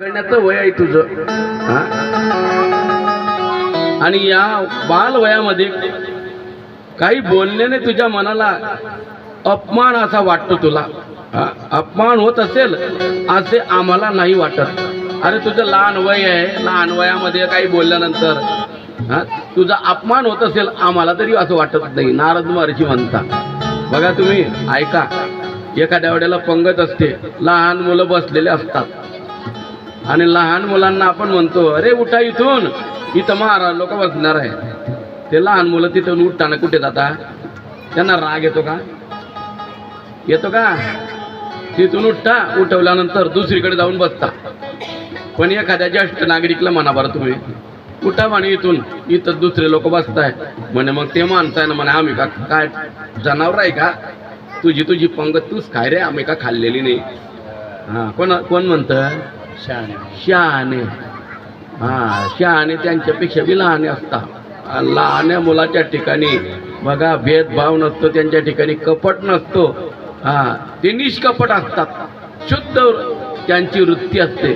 करण्याचं वय आहे तुझं हा? आणि या बाल वयामध्ये काही बोलण्याने तुझ्या मनाला अपमान असा वाटतो तुला हा? अपमान होत असेल असे आम्हाला नाही वाटत. अरे तुझं लहान वय आहे, लहान वयामध्ये काही बोलल्यानंतर हा तुझा अपमान होत असेल आम्हाला तरी असं वाटत नाही. नारद महर्षी म्हणता बघा तुम्ही ऐका, एखाद्या वेळेला पंगत असते, लहान मुलं बसलेले असतात आणि लहान मुलांना आपण म्हणतो अरे उठा इथून, इथं महाराज लोक बसणार आहे. ते लहान मुलं तिथून उठताना कुठे जाता? त्यांना राग येतो का? येतो का? तिथून उठता, उठवल्यानंतर दुसरीकडे जाऊन बसता. पण एखाद्या ज्येष्ठ नागरिकला म्हणा बरं तुम्ही उठा म्हणे इथून, इथं दुसरे लोक बसताय म्हणे, मग ते माणसं आहे ना म्हणे आम्ही का काय जनावर आहे का? तुझी पंगत तूच खाय रे, आम्ही का खाल्लेली नाही. हा कोण म्हणतं? शहाणे. हा शहाणे त्यांच्यापेक्षा बी लहाने असतात. लहान्या मुलाच्या ठिकाणी बघा भेदभाव नसतो, त्यांच्या ठिकाणी कपट नसतो. हा ते निष्कपट असतात, शुद्ध त्यांची वृत्ती असते.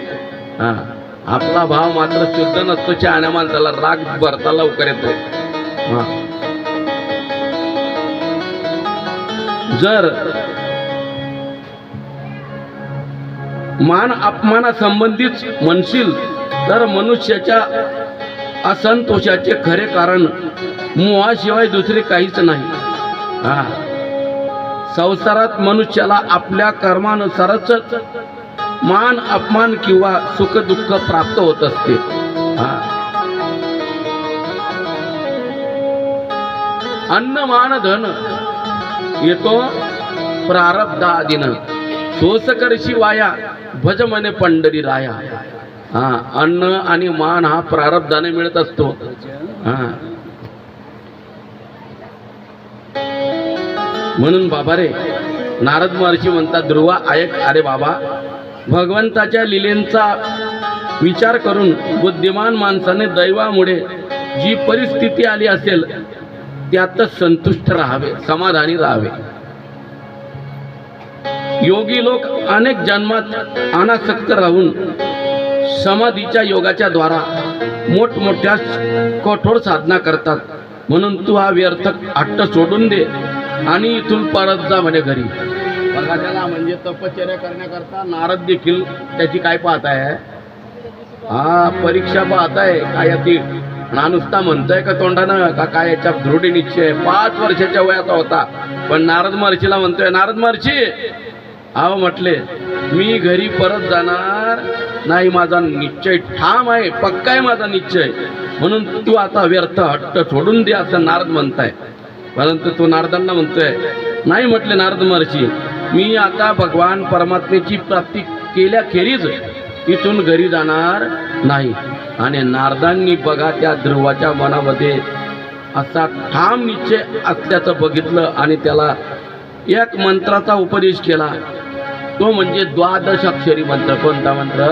हा आपला भाव मात्र शुद्ध नसतो. शहाण्या माणसाला राग भरता लवकर येतो. हा जर मान अपमानासंबंधीच म्हणशील तर मनुष्याच्या असंतोषाचे खरे कारण मोहाशिवाय दुसरे काहीच नाही. हा संसारात मनुष्याला आपल्या कर्मानुसारच मान अपमान किंवा सुख दुःख प्राप्त होत असते. हा अन्न मान धन येतो प्रारब्ध आदिनं, सोस करशी वाया भज मने पंढरी राया. हा अन्न आणि मान हा प्रारब्धाने मिळत असतो. हा म्हणून बाबा रे, नारद महर्षी म्हणतात ध्रुवा ऐक, अरे बाबा, भगवंताच्या लीलेंचा विचार करून बुद्धिमान माणसाने दैवामुळे जी परिस्थिती आली असेल त्यातच संतुष्ट राहावे, समाधानी राहावे. योगी लोक अनेक जन्मात अनासक्त राहून समाधीच्या योगाच्या द्वारा मोठमोठ्या कठोर साधना करतात. म्हणून तू हा व्यर्थ हट्ट सोडून दे आणि इथून परत जा म्हणे घरी. बघा त्याला म्हणजे तपश्चर्या करण्याकरता नारद देखील त्याची काय पाहताय? हा परीक्षा पाहताय काय ती ना नुसता म्हणतोय का तोंडानं का काय याच्या दृढ निश्चय. 5 वर्षाच्या वयाचा होता पण नारद महर्षीला म्हणतोय नारद महर्षी अहो म्हटले मी घरी परत जाणार नाही, माझा निश्चय ठाम आहे, पक्का आहे माझा निश्चय. म्हणून तू आता व्यर्थ हट्ट सोडून दे असं नारद म्हणताय. परंतु तो नारदांना म्हणतोय नाही म्हटले नारद महर्षी, मी आता भगवान परमात्म्याची प्राप्ती केल्याखेरीज इथून घरी जाणार नाही. आणि नारदांनी बघा त्या ध्रुवाच्या मनामध्ये असा ठाम निश्चय असल्याचं बघितलं आणि त्याला एक मंत्राचा उपदेश केला. तो म्हणजे द्वादश अक्षरी मंत्र. कोणता मंत्र?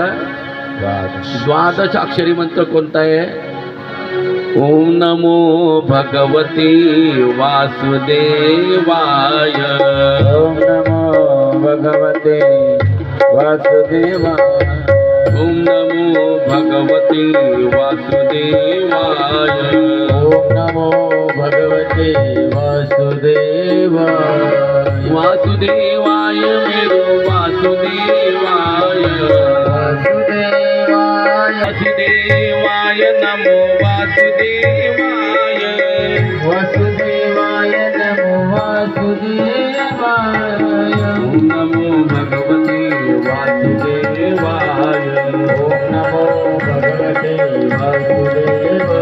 द्वादश अक्षरी मंत्र कोणता आहे? ओम नमो भगवते वासुदेवाय. ओम नमो भगवते वासुदेवाय. ओम नमो भगवते वासुदेवाय. ओम नमो भगवते वासुदेवाय. वासुदेवाय मेरो वासुदेवाय. वासुदेवाय. वासुदेवाय नमो वासुदेवाय. वासुदेवाय नमो वासुदेवाय. ओम नमो भगवते वासुदेवाय. ओम नमो भगवते वासुदेवाय.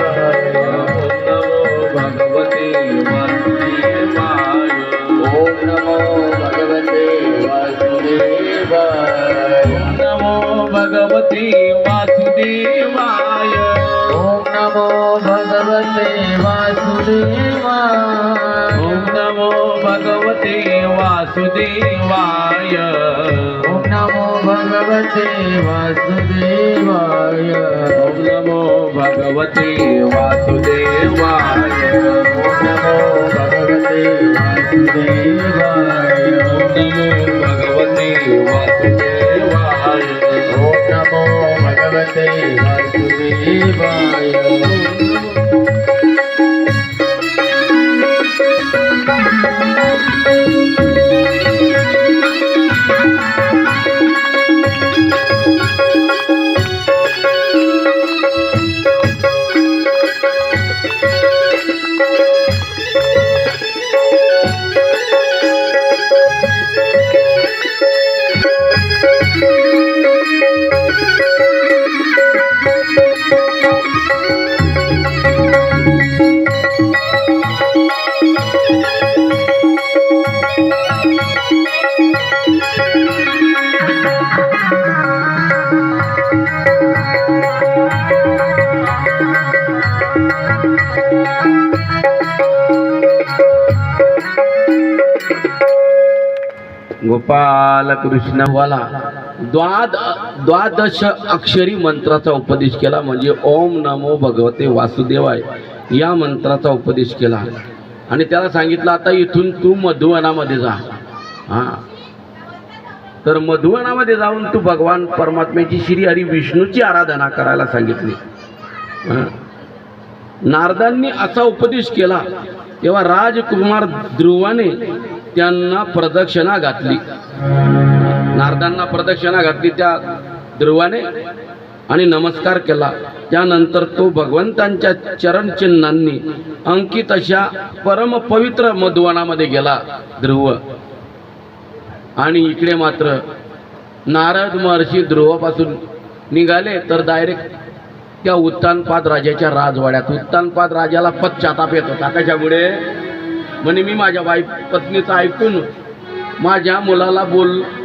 ओम नमो भगवते वासुदेवाय. ओम नमो भगवते वासुदेवाय. ओम नमो भगवते वासुदेवाय. ओम नमो भगवते वासुदेवाय. ओम नमो भगवते वासुदेवाय. ओम नमो भगवते वासुदेवाय. ओम नमो भगवते वासुदेवाय. ओम नमो भगवते वासुदेवाय. ओम नमो भगवते वासुदेवाय. गोपाल कृष्ण वाला द्वादश अक्षरी मंत्राचा उपदेश केला, म्हणजे ओम नमो भगवते वासुदेवाय या मंत्राचा उपदेश केला. आणि त्याला सांगितलं आता इथून तू मधुवनामध्ये जा. तर मधुवनामध्ये जाऊन तू भगवान परमात्म्याची श्री हरी विष्णूची आराधना करायला सांगितली. नारदांनी असा उपदेश केला तेव्हा राजकुमार ध्रुवाने त्यांना प्रदक्षिणा घातली. नारदांना प्रदक्षिणा घातली त्या ध्रुवाने आणि नमस्कार केला. त्यानंतर तो भगवंतांच्या चरणचिन्हांनी अंकित अशा परम पवित्र मधुवनामध्ये गेला ध्रुव. आणि इकडे मात्र नारद महर्षी ध्रुवापासून निघाले तर डायरेक्ट त्या उत्तानपाद राजाच्या राजवाड्यात. उत्तानपाद राजाला पश्चाताप येत होता. त्याच्यामुळे म्हणे मी माझ्या पत्नीचं ऐकून माझ्या मुलाला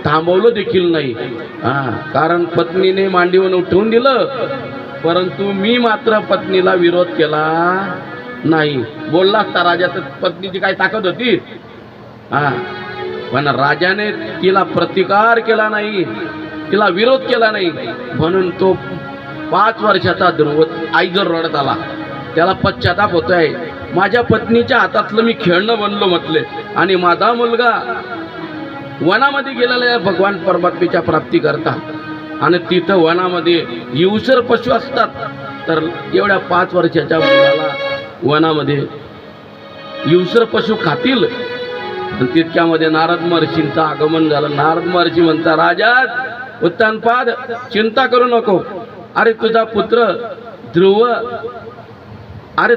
थांबवलं देखील नाही. कारण पत्नीने मांडीवर उठवून दिलं, परंतु मी मात्र पत्नीला विरोध केला नाही. बोलला असता राजा तर पत्नीची काय ताकद होती. पण राजाने तिला प्रतिकार केला नाही, तिला विरोध केला नाही. म्हणून तो 5 वर्षाचा ध्रुव आई जर रडत आला, त्याला पश्चाताप होतोय. माझ्या पत्नीच्या हातातलं मी खेळणं बनलो म्हटले, आणि माझा मुलगा वनामध्ये गेलेला आहे भगवान परमात्मेच्या प्राप्ती करता. आणि तिथं वनामध्ये हिंसर पशु असतात, तर एवढ्या 5 वर्षाच्या मुलाला वनामध्ये हिंसर पशु खातील. तितक्यामध्ये नारद महर्षींचं आगमन झालं. नारद महर्षी म्हणता, राजा उत्तानपाद चिंता करू नको. अरे तुझा पुत्र ध्रुव अरे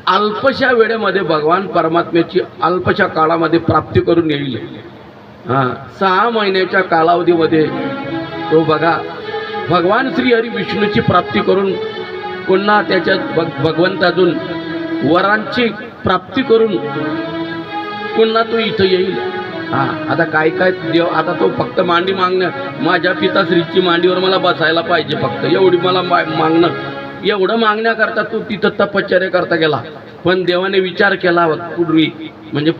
अल्पशा वेळेमध्ये भगवान परमात्म्याची अल्पशा काळामध्ये प्राप्ती करून येईल. 6 महिन्याच्या कालावधीमध्ये तो बघा भगवान श्री हरी विष्णूची प्राप्ती करून पुन्हा त्याच्यात भगवंतातून वरांची प्राप्ती करून पुन्हा तो इथं येईल. आता काय काय देव, आता तो फक्त मांडी मागणं, माझ्या पिताश्रीची मांडीवर मला बसायला पाहिजे, फक्त एवढी मला मागणं, एवढं मागण्याकरता तो तिथं तपश्चर्या करता गेला. पण देवाने विचार केला पूर्वी, म्हणजे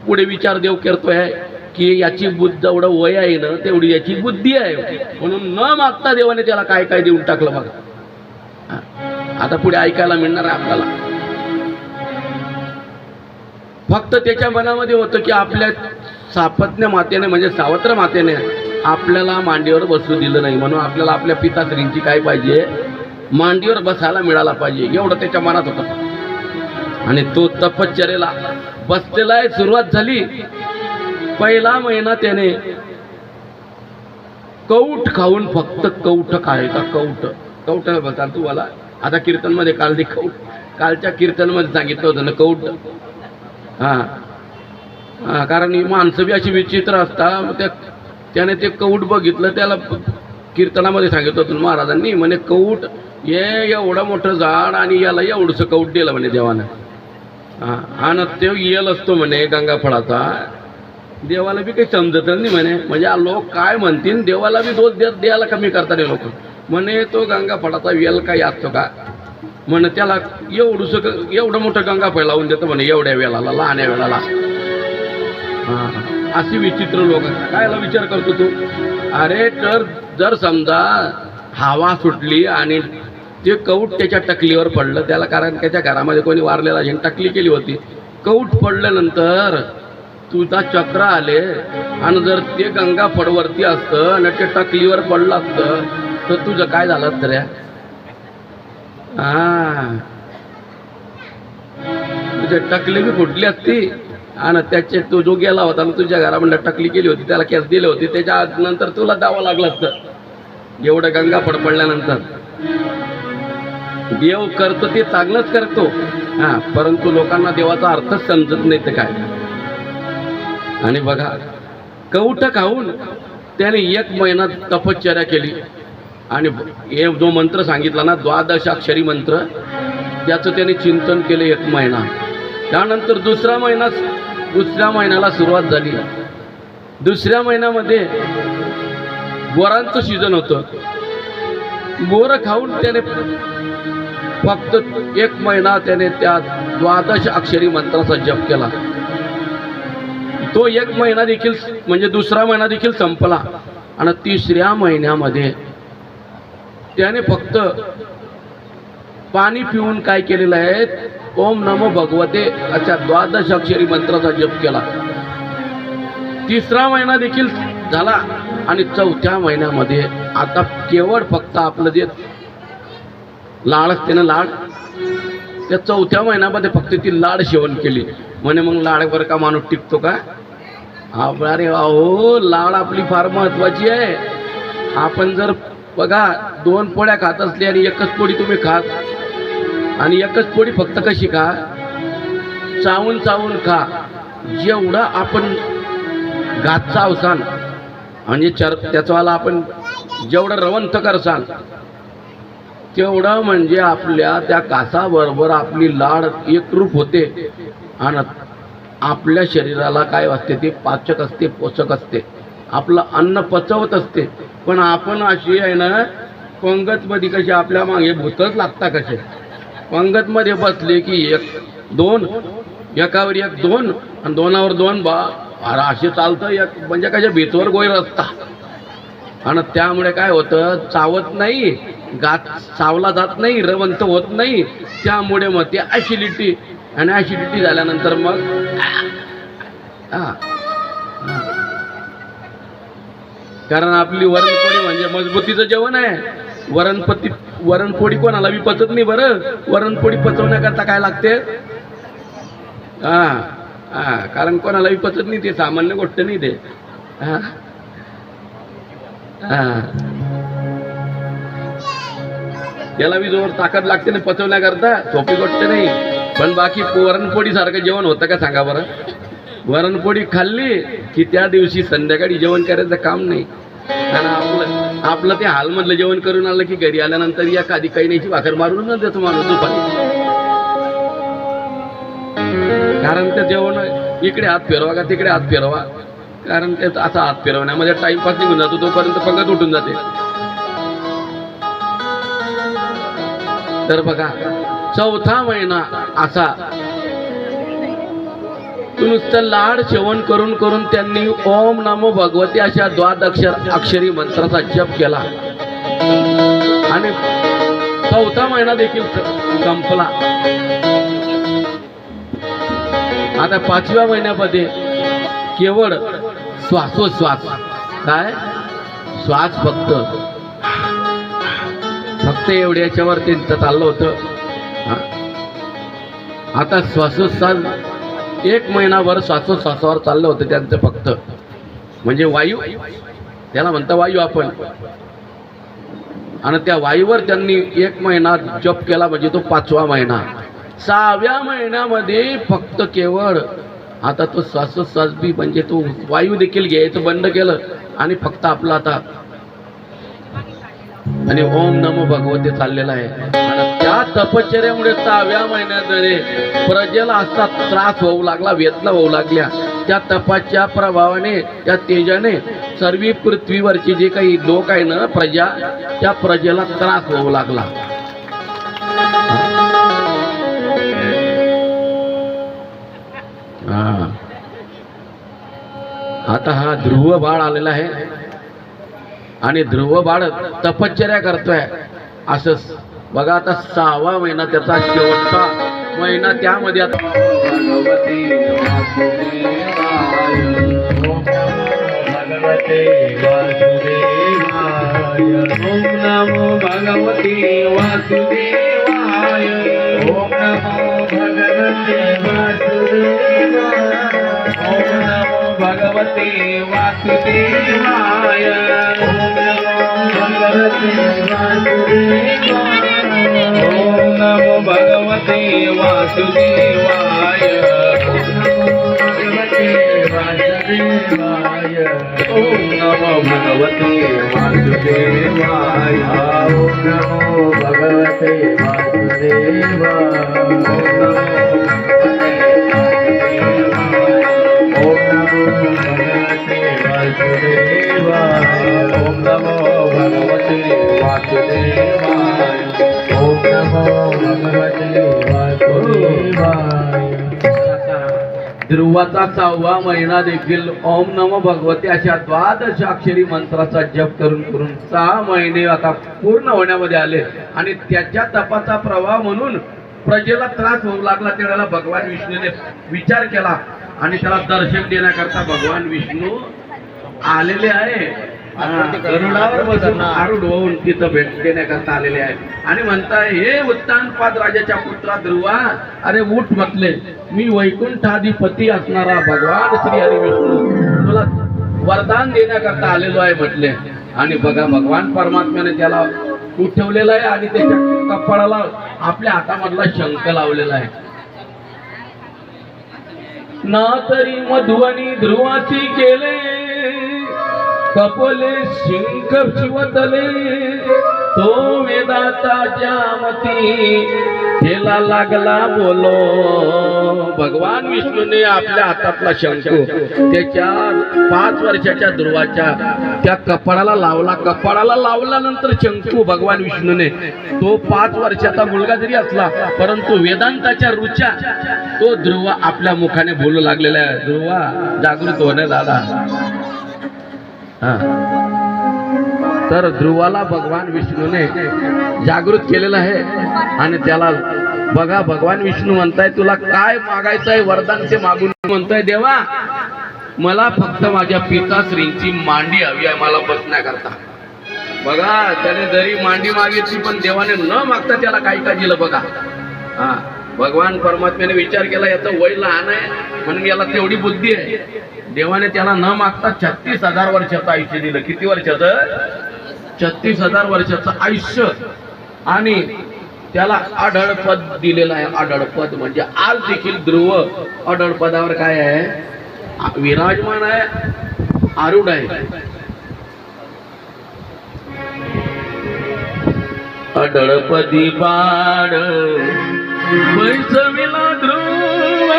पुढे विचार देव करतोय की याची बुद्ध जेवढं वय आहे ना तेवढी याची बुद्धी आहे, म्हणून न मागता देवाने त्याला काय काय देऊन टाकलं बघा. आता पुढे ऐकायला मिळणार आहे आपल्याला. फक्त त्याच्या मनामध्ये होतं की आपल्या सापत्न्य मातेने म्हणजे सावत्र मातेने आपल्याला मांडीवर बसू दिलं नाही, म्हणून आपल्याला आपल्या पिताश्रींची काय पाहिजे, मांडीवर बसायला मिळाला पाहिजे, एवढं त्याच्या मनात होतं. आणि तो तपश्चर्येला बसलेला आहे. सुरुवात झाली. पहिला महिना त्याने कौठ खाऊन, फक्त कौठ खायचा. कौठ बोलतात तुम्हाला आता कीर्तनमध्ये काल कालच्या कीर्तनमध्ये सांगितलं होतं ना कौठ. कारण ही माणसं बी अशी विचित्र असतात. त्याने ते कौठ बघितलं, त्याला कीर्तनामध्ये सांगितलं होतं महाराजांनी, म्हणे कौठ एवढं मोठं झाड आणि याला एवढंसं कौठ दिलं म्हणे देवानं. आणि तो येल असतो म्हणे गंगाफळाचा, देवाला बी काही समजत नाही म्हणे. म्हणजे लोक काय म्हणतील, देवाला बी दोष द्यायला कमी करतात लोक. म्हणे तो गंगाफळाचा वेल काही असतो का म्हणे, त्याला एवढं मोठं गंगाफळ लावून देतं म्हणे एवढ्या वेळाला, लहान्या वेळाला. अशी विचित्र लोक असतात. कायला विचार करतो तू. अरे तर जर समजा हवा सुटली आणि ते कौट त्याच्या टकलीवर पडलं, त्याला कारण त्याच्या घरामध्ये कोणी वारलेला असेल, टकली केली होती, कौट पडल्यानंतर तुझा चक्र आले आणि जर ते गंगा फडवरती असतं आणि ते टकलीवर पडलं असतं तर तुझं काय झालं असतं रे. हा तुझे टकली बी फुटली असती आणि त्याचे तो जो गेला होता ना तुझ्या घरामध्ये टकली केली होती त्याला केस दिले होते त्याच्या नंतर तुला दावा लागला असतं एवढं गंगा पडपडल्यानंतर. देव करतो ते चांगलंच करतो हा परंतु लोकांना देवाचा अर्थच समजत नाही तर काय. आणि बघा कवठ खाऊन त्याने 1 महिना तपश्चर्या केली आणि हे जो मंत्र सांगितला ना 12 अक्षरी मंत्र त्याचं त्याने चिंतन केलं 1 महिना. त्यानंतर दुसऱ्या महिन्याला सुरुवात झाली. दुसऱ्या महिन्यामध्ये बोरांचं सीजन होतं. बोरं खाऊन त्याने फक्त 1 महिना त्याने त्या 12 अक्षरी मंत्राचा जप केला. तो 1 महिना देखील म्हणजे दुसरा महिना देखील संपला आणि तिसऱ्या महिन्यामध्ये त्याने फक्त पाणी पिऊन काय केलेलं आहे ओम नमो भगवते अशा 12 अक्षरी मंत्राचा जप केला. तिसरा महिना देखील झाला आणि चौथ्या महिन्यामध्ये आता केवळ फक्त आपलं जे लाड असते ना लाड त्या चौथ्या महिन्यामध्ये फक्त ती लाड सेवन केली. म्हणे मग लाडवर का माणूस टिकतो का. अरे अहो लाड आपली फार महत्वाची आहे. आपण जर बघा 2 पोळ्या खात असली आणि 1च पोळी तुम्ही खात आणि 1च पोळी फक्त कशी खा चावून चावून खा. जेवढा आपण घात चावसान म्हणजे त्याचवाला आपण जेवढं रवंथ करसान तेवढं म्हणजे आपल्या त्या कासाबरोबर आपली लाड एकरूप होते आणि आपल्या शरीराला काय असते ते पाचक असते पोषक असते आपलं अन्न पचवत असते. पण आपण अशी आहे ना पंगतमध्ये कशी आपल्या मागे भूतच लागता कसे पंगतमध्ये बसले की 1 2 एकावर 1 2 आणि 2वर 2 बा अरे असे चालतं एक म्हणजे कशा भीतवर गोय रस्ता. आणि त्यामुळे काय होतं चावत नाही गात चावला जात नाही रवंत होत नाही. त्यामुळे मग ते ॲसिडिटी आणि ॲसिडिटी झाल्यानंतर मग कारण आपली वरणपोळी म्हणजे मजबूतीचं जेवण आहे. वरणपोळी कोणाला बी पचत नाही बरं. वरणपोळी पचवण्याकरता काय लागते कारण कोणाला बी पचत नाही ते सामान्य गोष्ट नाही ते. त्याला बी जोर ताकद लागते ना पचवण्याकरता सोपी गोष्ट नाही. पण बाकी वरणपोळी सारखं जेवण होतं का सांगा बरं. वरणपोळी खाल्ली की त्या दिवशी संध्याकाळी जेवण करायचं काम नाही. आणि आपलं ते हालमधलं जेवण करून आलं की घरी आल्यानंतर या खादी काही नाहीची भाकर मारून न देतो माणूस दुपारी. कारण ते जेवण इकडे हात फिरवा का तिकडे हात फिरवा कारण ते असा हात फिरवण्यामध्ये टाइमपास निघून जातो तोपर्यंत पंगत उठून जाते. तर बघा चौथा महिना असा नुसतं लाड सेवन करून करून त्यांनी ओम नमो भगवते अशा 12 अक्षरी मंत्राचा जप केला आणि चौथा महिना देखील संपला. आता 5व्या महिन्यामध्ये केवळ श्वासोश्वास काय श्वास फक्त एवढ्याच्यावर त्यांचं चाललं होतं. आता श्वासोश्वास 1 महिनाभर श्वासोश्वासावर चाललं होतं त्यांचं फक्त म्हणजे वायू त्याला म्हणता वायू आपण. आणि त्या वायूवर त्यांनी 1 महिना जप केला म्हणजे तो 5वा महिना. 6व्या महिन्यामध्ये फक्त केवळ आता तो श्वासोश्वास बी म्हणजे तो वायू देखील घ्यायचं बंद केलं आणि फक्त आपला आता आणि ओम नमो भगवते चाललेला आहे. आणि त्या तपश्चर्यामुळे 6व्या महिन्यामध्ये प्रजेला असा त्रास होऊ लागला वेदना होऊ लागल्या. त्या तपाच्या प्रभावाने त्या तेजाने सर्व पृथ्वीवरचे जे काही लोक आहे ना प्रजा त्या प्रजेला त्रास होऊ लागला. आता हा ध्रुव बाळ आलेला आहे आणि ध्रुव बाळ तपश्चर्या करतोय असं बघा. आता 6वा महिना त्याचा शेवटचा महिना त्यामध्ये आता भगवते वासुदेवाय ओम नमो भगवते वासुदेवाय ओम नमो भगवते वासुदेवाय ओम नमो भगवते वासुदेवाय ओम नमो भगवते वासुदेवाय ओम नमो भगवते वासुदेवाय ओम नमो भगवते वासुदेवाय ओम नमो भगवते वासुदेवाय ओम नमो भगवते वासुदेवाय ओम नमो भगवते वासुदेवाय ओम नमो भगवते वासुदेवाय ध्रुवाचा 6वा महिना देखील ओम नमो भगवते अशा द्वादश अक्षरी मंत्राचा जप करून 6 महिने आता पूर्ण होण्यामध्ये आले आणि त्याच्या तपाचा प्रभाव म्हणून प्रजेला त्रास होऊ लागला. त्यावेळेला भगवान विष्णूने विचार केला आणि त्याला दर्शन देण्याकरता भगवान विष्णू आलेले आहे. गरुडावर बसून आरूढ होऊन तिथं भेट देण्याकरता आलेले आहे आणि म्हणताय, हे उत्तानपाद राजाच्या पुत्रा ध्रुवा, अरे उठ म्हटले, मी वैकुंठाधिपती असणारा भगवान श्री हरी विष्णू तुला वरदान देण्याकरता आलेलो आहे म्हटले. आणि बघा भगवान परमात्म्याने त्याला उठवलेलं आहे आणि त्याच्या कपाळाला आपल्या हातामधला शंख लावलेला आहे. ना तरी मधुवनी ध्रुवाची केले, कपोले शिंक शिवतले, तो वेदाताच्या मती त्याला लागला बोलो. भगवान विष्णूने आपल्या हातातला शंख त्याच्या 5 वर्षाच्या ध्रुवाच्या त्या कपाळाला लावला. कपाळाला लावल्यानंतर शंकू भगवान विष्णूने, तो 5 वर्षाचा मुलगा जरी असला परंतु वेदांताच्या रुचा तो ध्रुवा आपल्या मुखाने बोलू लागलेला आहे. ध्रुवा जागृत होणे दादा. तर ध्रुवाला भगवान विष्णूने जागृत केलेलं आहे आणि त्याला बघा भगवान विष्णू म्हणताय, तुला काय मागायचं आहे वरदान ते मागून. म्हणताय, देवा मला फक्त माझ्या पिताश्रींची मांडी हवी आहे मला बसण्याकरता. बघा त्याने जरी मांडी मागितली पण देवाने न मागता त्याला काही काय दिलं बघा. भगवान परमात्म्याने विचार केला, याचं वय लहान आहे म्हणून याला तेवढी बुद्धी आहे. देवाने त्याला न मागता 36,000 वर्षाचं आयुष्य दिलं. किती वर्षाचं? 36,000 वर्षाचं आयुष्य. आणि त्याला आढळपद दिलेलं आहे. आढळपद म्हणजे आज देखील ध्रुव आढळपदावर काय आहे? विराजमान आहे, आरूढ आहे. आढळपदी बाळ बैसविला ध्रुव,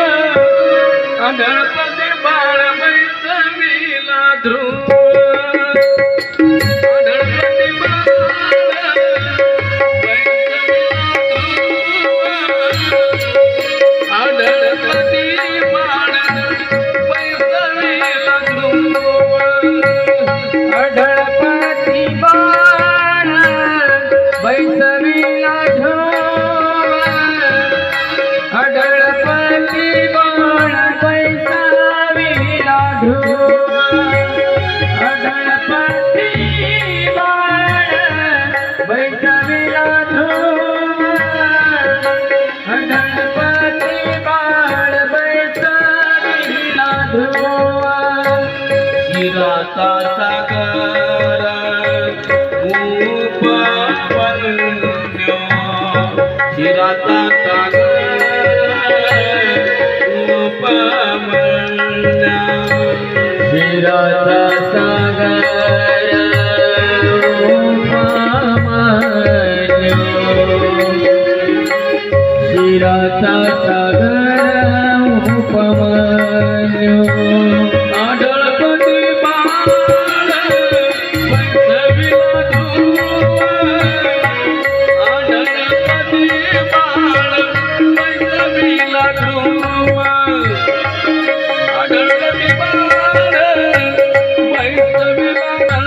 आढळपदी बाळ बैसविला ध्रुव, आढळपदी बाळ बैसविला ध्रुव, आढळपदी बाळ बैसविला ध्रुव, आढळपती बाळ बैसविला ध्रुव, आढळपती बाळ बैसविला ध्रुव, आढळपती बाळ बैसविला ध्रुव, आढळपती बाळ बैसविला ध्रुव. शिराचा सागर उपवन्यो, शिराचा सागर उपवन्यो, शिराचा सागर उपमान्यो, शिराचा सागर उपमान्यो. आढळपदी बाळ बैसविला ध्रुव, आढळपदी बाळ बैसविला ध्रुव, आढळपदी बाळ बैसविला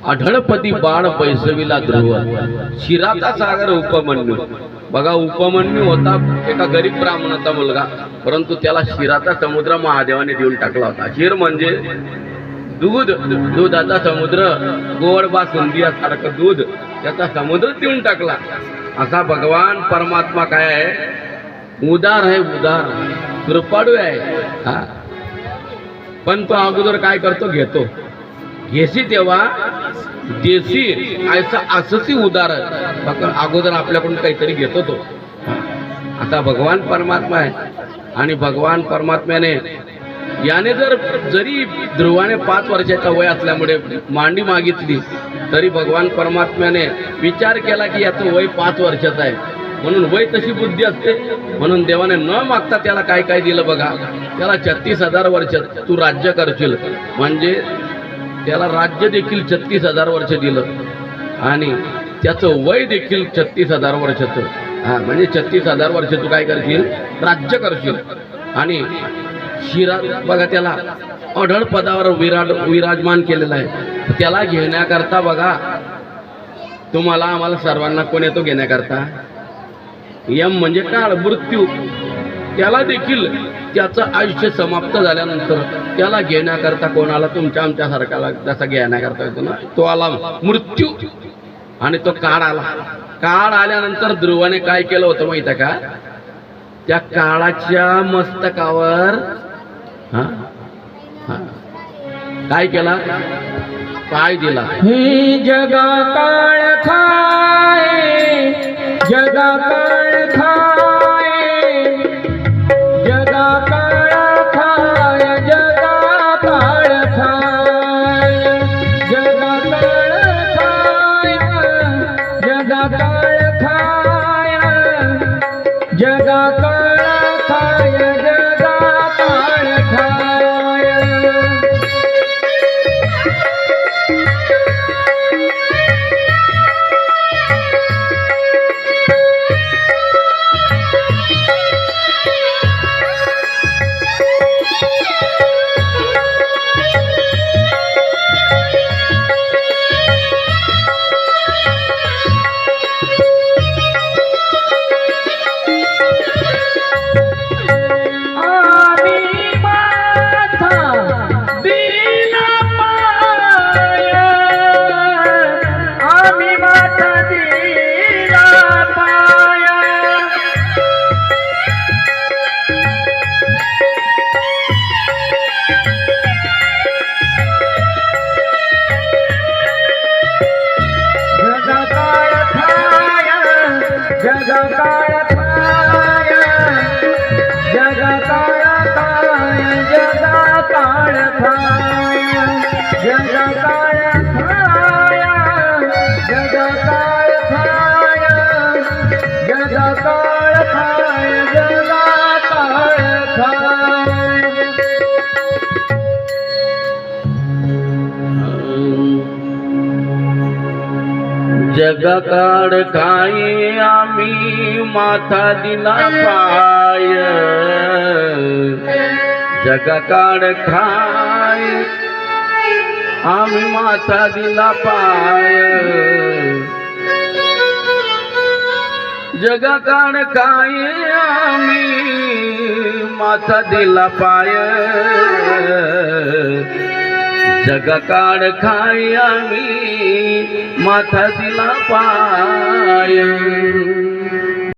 आढळपदी बाळ पैसविला ध्रुव, शिराचा सागर उपमन्यू. बघा, उपमन्यू होता एका गरीब ब्राह्मणाचा मुलगा, परंतु त्याला शिराचा समुद्र महादेवाने देऊन टाकला होता. शिर म्हणजे दूध, दुधाचा समुद्र, गोड बासुंदियासारखं दूध, त्याचा समुद्र देऊन टाकला. असा भगवान परमात्मा काय आहे? उदार आहे, उदार, कृपाळू आहे. हा, पण तो अगोदर काय करतो? घेतो. घेसी तेव्हा देसी, ऐसा अससी उदार. अगोदर आपल्याकडून काहीतरी घेतो तो. आता भगवान परमात्मा आहे, आणि भगवान परमात्म्याने याने जरी ध्रुवाने 5 वर्षाचा वय असल्यामुळे मांडी मागितली, तरी भगवान परमात्म्याने विचार केला की याचं वय 5 वर्षाचं आहे, म्हणून वय तशी बुद्धी असते. म्हणून देवाने न मागता त्याला काय काय दिलं बघा. त्याला 36,000 वर्ष तू राज्य करशील, म्हणजे त्याला राज्य देखील 36,000 वर्ष दिलं, आणि त्याचं वय देखील 36,000 वर्षाचं. हा, म्हणजे 36,000 वर्ष तू काय करशील? राज्य करशील. आणि शिरा बघा, त्याला अढळ पदावर विराजमान केलेला आहे. त्याला घेण्याकरता बघा, तुम्हाला आम्हाला सर्वांना कोण येतो घेण्याकरता? यम म्हणजे काळ, मृत्यू. त्याला देखील त्याचं आयुष्य समाप्त झाल्यानंतर त्याला घेण्याकरता कोणाला तुमच्या आमच्या सारख्याला जसा घेण्याकरता येतो ना, तो आला मृत्यू. आणि तो काळ आला. काळ आल्यानंतर ध्रुवाने काय केलं होतं माहिती आहे का? त्या काळाच्या मस्तकावर काय केला? पाय दिला. हे जगा काळ खाय, जगा काळ खाय, जगा काळ खाय, जगा काळ खाय, जगा काळ खाय, जगा काळ खाय, जगा काळ खाय, जगा काळ खाय. जगा काळ खाई, आम्ही माथा दिला पाय. जगा काळ खाय, आम्ही माथा दिला पाय. जगा काळ खाय, आम्ही माथा दिला पाय. जगा काळ खाय, आम्ही माथा दिला पाय.